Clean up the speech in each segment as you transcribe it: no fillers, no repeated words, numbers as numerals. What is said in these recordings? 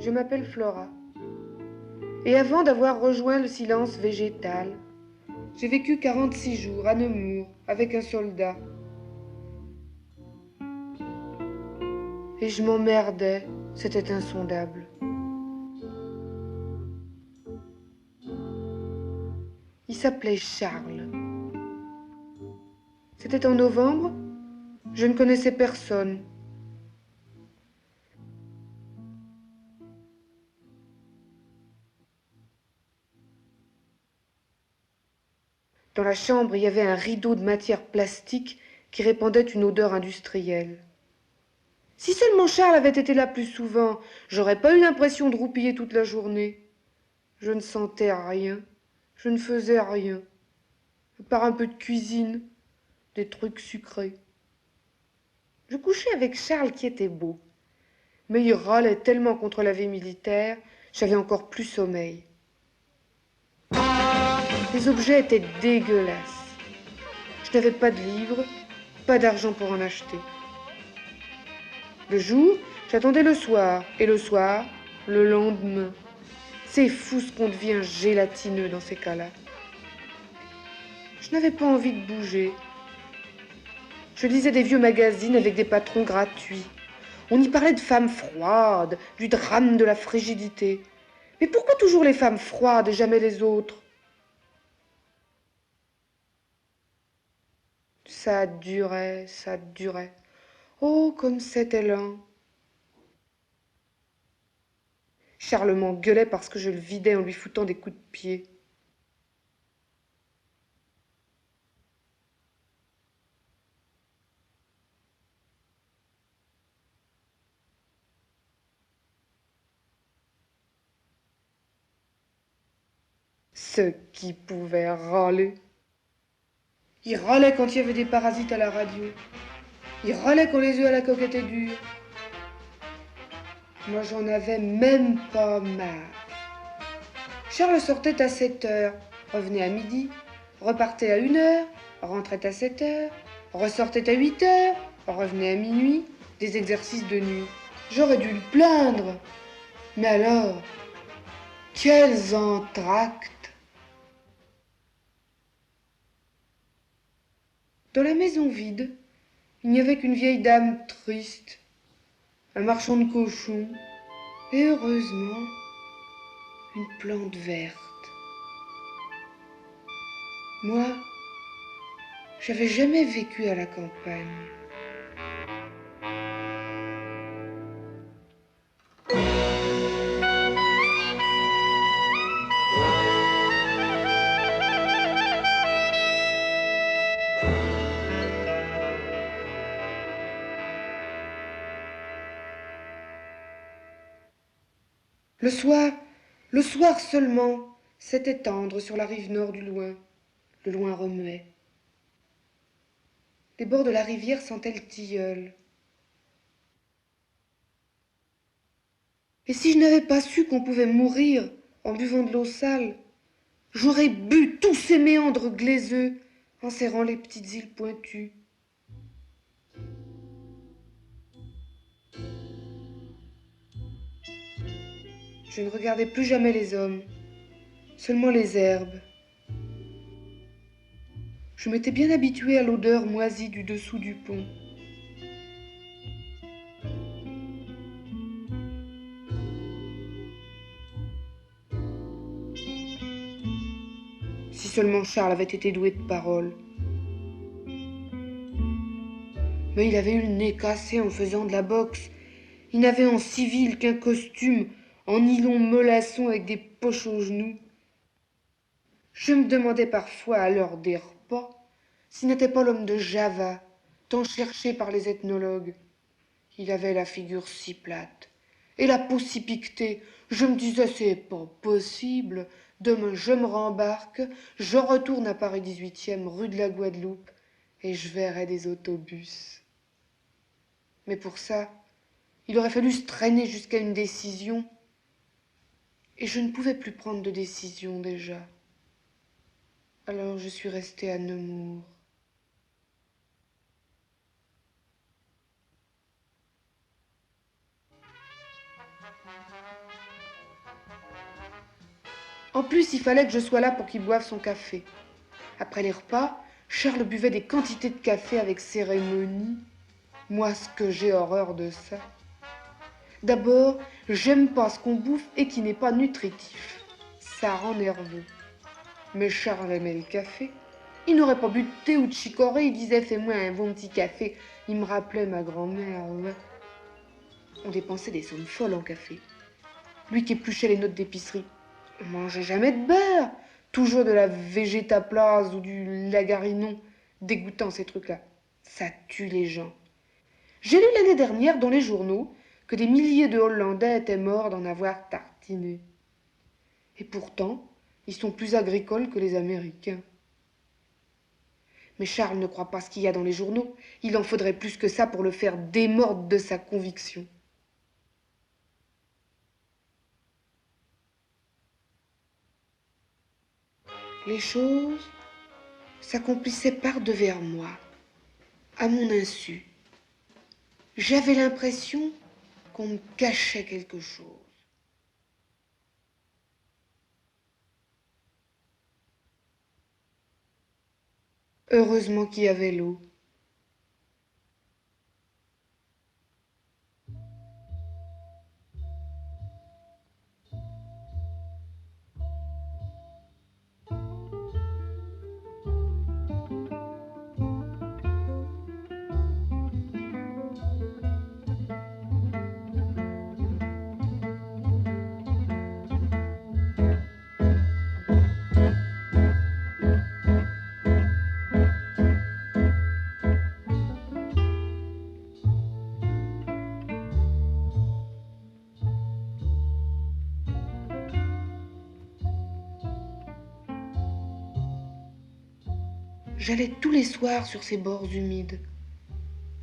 Je m'appelle Flora. Et avant d'avoir rejoint le silence végétal, j'ai vécu 46 jours à Nemours avec un soldat. Et je m'emmerdais, c'était insondable. Il s'appelait Charles. C'était en novembre, je ne connaissais personne. Dans la chambre, il y avait un rideau de matière plastique qui répandait une odeur industrielle. Si seulement Charles avait été là plus souvent, j'aurais pas eu l'impression de roupiller toute la journée. Je ne sentais rien, je ne faisais rien, à part un peu de cuisine, des trucs sucrés. Je couchais avec Charles qui était beau, mais il râlait tellement contre la vie militaire, j'avais encore plus sommeil. Les objets étaient dégueulasses. Je n'avais pas de livres, pas d'argent pour en acheter. Le jour, j'attendais le soir, et le soir, le lendemain. C'est fou ce qu'on devient gélatineux dans ces cas-là. Je n'avais pas envie de bouger. Je lisais des vieux magazines avec des patrons gratuits. On y parlait de femmes froides, du drame de la frigidité. Mais pourquoi toujours les femmes froides et jamais les autres? Ça durait, ça durait. Oh, comme c'était lent. Charles m'engueulait parce que je le vidais en lui foutant des coups de pied. Ceux qui pouvaient râler. Il râlait quand il y avait des parasites à la radio. Il râlait quand les œufs à la coque étaient durs. Moi, j'en avais même pas marre. Charles sortait à 7 heures, revenait à midi, repartait à 1 heure, rentrait à 7 heures, ressortait à 8 heures, revenait à minuit, des exercices de nuit. J'aurais dû le plaindre. Mais alors, quels entr'actes! Dans la maison vide, il n'y avait qu'une vieille dame triste, un marchand de cochons, et heureusement, une plante verte. Moi, j'avais jamais vécu à la campagne. Le soir seulement, c'était tendre sur la rive nord du loin. Le loin remuait. Les bords de la rivière sentaient le tilleul. Et si je n'avais pas su qu'on pouvait mourir en buvant de l'eau sale, j'aurais bu tous ces méandres glaiseux en serrant les petites îles pointues. Je ne regardais plus jamais les hommes, seulement les herbes. Je m'étais bien habituée à l'odeur moisie du dessous du pont. Si seulement Charles avait été doué de parole. Mais il avait eu le nez cassé en faisant de la boxe. Il n'avait en civil qu'un costume en nylon mollasson avec des poches aux genoux. Je me demandais parfois à l'heure des repas s'il n'était pas l'homme de Java, tant cherché par les ethnologues. Il avait la figure si plate et la peau si piquetée. Je me disais, c'est pas possible. Demain, je me rembarque, je retourne à Paris 18e, rue de la Guadeloupe, et je verrai des autobus. Mais pour ça, il aurait fallu se traîner jusqu'à une décision. Et je ne pouvais plus prendre de décision déjà. Alors je suis restée à Nemours. En plus, il fallait que je sois là pour qu'il boive son café. Après les repas, Charles buvait des quantités de café avec cérémonie. Moi, ce que j'ai horreur de ça. D'abord, j'aime pas ce qu'on bouffe et qui n'est pas nutritif. Ça rend nerveux. Mais Charles aimait le café. Il n'aurait pas bu de thé ou de chicorée, il disait fais-moi un bon petit café. Il me rappelait ma grand-mère. Ouais. On dépensait des sommes folles en café. Lui qui épluchait les notes d'épicerie. On mangeait jamais de beurre. Toujours de la végétaplase ou du lagarinon. Dégoûtant ces trucs-là. Ça tue les gens. J'ai lu l'année dernière dans les journaux que des milliers de Hollandais étaient morts d'en avoir tartiné. Et pourtant, ils sont plus agricoles que les Américains. Mais Charles ne croit pas ce qu'il y a dans les journaux. Il en faudrait plus que ça pour le faire démordre de sa conviction. Les choses s'accomplissaient par-devers moi, à mon insu. J'avais l'impression qu'on me cachait quelque chose. Heureusement qu'il y avait l'eau. J'allais tous les soirs sur ces bords humides.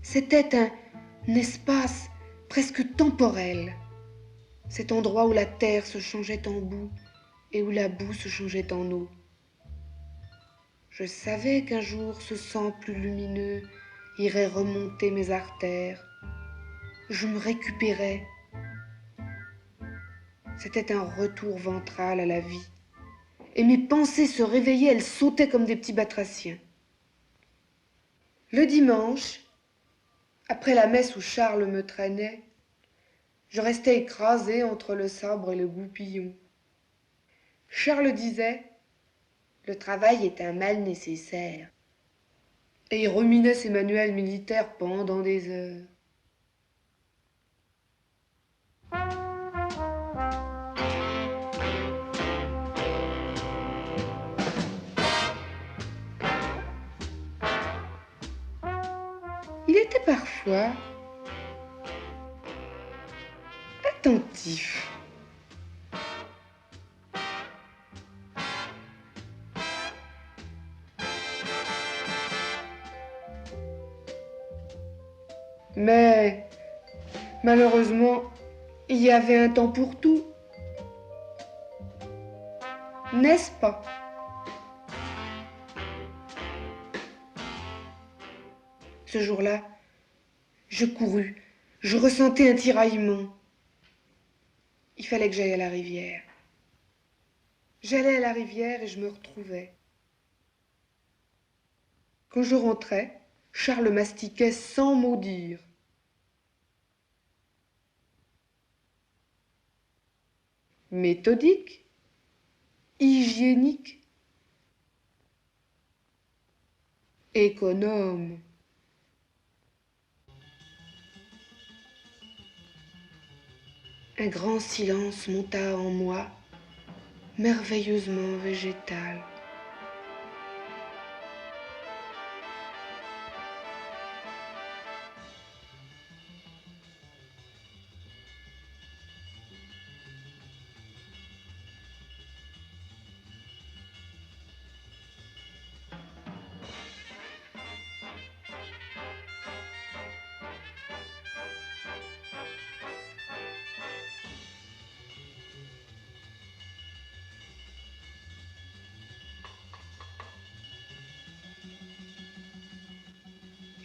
C'était un espace presque temporel. Cet endroit où la terre se changeait en boue et où la boue se changeait en eau. Je savais qu'un jour ce sang plus lumineux irait remonter mes artères. Je me récupérais. C'était un retour ventral à la vie. Et mes pensées se réveillaient, elles sautaient comme des petits batraciens. Le dimanche, après la messe où Charles me traînait, je restais écrasée entre le sabre et le goupillon. Charles disait « Le travail est un mal nécessaire ». Et il ruminait ses manuels militaires pendant des heures. Il était parfois attentif. Mais malheureusement, il y avait un temps pour tout. N'est-ce pas? Ce jour-là, je courus, je ressentais un tiraillement. Il fallait que j'aille à la rivière. J'allais à la rivière et je me retrouvais. Quand je rentrais, Charles mastiquait sans mot dire. Méthodique, hygiénique, économe. Un grand silence monta en moi, merveilleusement végétal. « 」 « 」 « 」 « 」 « 」 « 」 « 」 « 」 « 」 « 」 « 」 « 」 « 」 « 」 « 」 « 」 « 」 « 」 « 」 « 」 « 」 « 」 « 」 « 」 « 」 « 」 « 」 « 」 « 」 « 」 «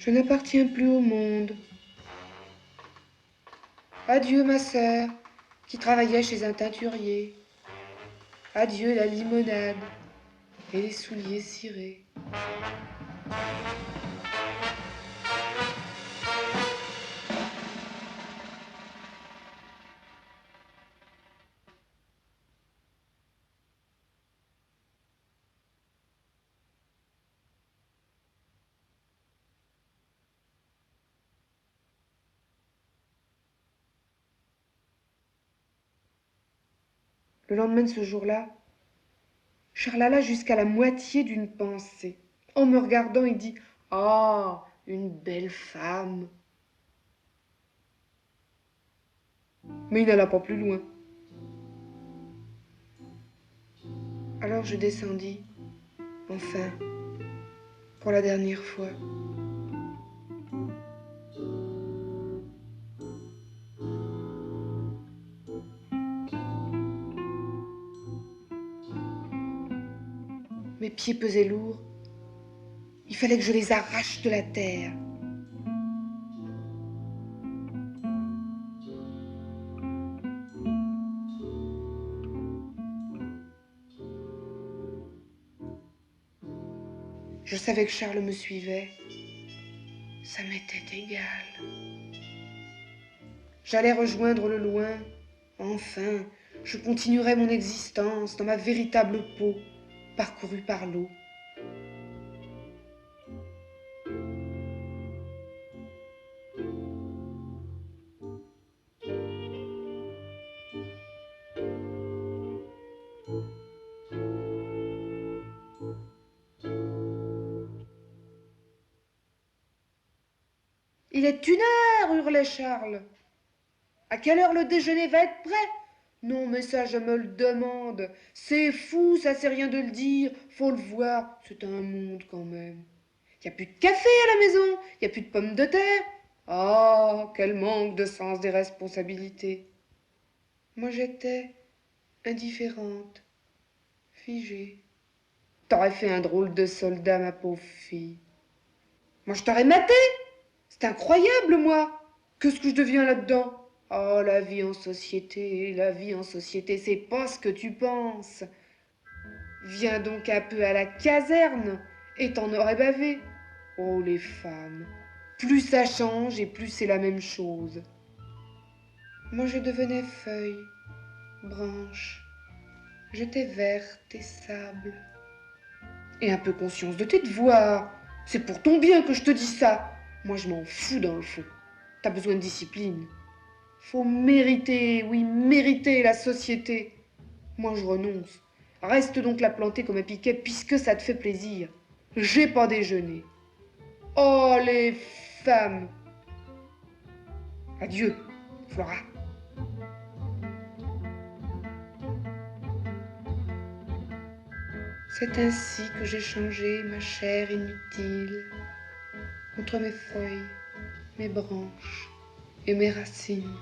Je n'appartiens plus au monde. Adieu ma sœur, qui travaillait chez un teinturier. Adieu la limonade et les souliers cirés. Le lendemain de ce jour-là, Charles alla jusqu'à la moitié d'une pensée. En me regardant, il dit « Ah, une belle femme !» Mais il n'alla pas plus loin. Alors je descendis, enfin, pour la dernière fois. Mes pieds pesaient lourd. Il fallait que je les arrache de la terre. Je savais que Charles me suivait. Ça m'était égal. J'allais rejoindre le loin. Enfin, je continuerais mon existence dans ma véritable peau, parcourue par l'eau. « Il est 1 heure !» hurlait Charles. « À quelle heure le déjeuner va être prêt ?»« Non, mais ça, je me le demande. C'est fou, ça sait rien de le dire. Faut le voir, c'est un monde quand même. Il n'y a plus de café à la maison, il n'y a plus de pommes de terre. Oh, quel manque de sens des responsabilités. » Moi, j'étais indifférente, figée. T'aurais fait un drôle de soldat, ma pauvre fille. Moi, je t'aurais maté. C'est incroyable, moi. Qu'est-ce que je deviens là-dedans? Oh, la vie en société, c'est pas ce que tu penses. Viens donc un peu à la caserne et t'en aurais bavé. Oh, les femmes, plus ça change et plus c'est la même chose. Moi, je devenais feuille, branche. J'étais verte et sable. Et un peu conscience de tes devoirs. C'est pour ton bien que je te dis ça. Moi, je m'en fous dans le fond. T'as besoin de discipline. Faut mériter, oui, mériter la société. Moi, je renonce. Reste donc la planter comme un piquet puisque ça te fait plaisir. J'ai pas déjeuné. Oh, les femmes. Adieu, Flora. C'est ainsi que j'ai changé ma chair inutile contre mes feuilles, mes branches et mes racines.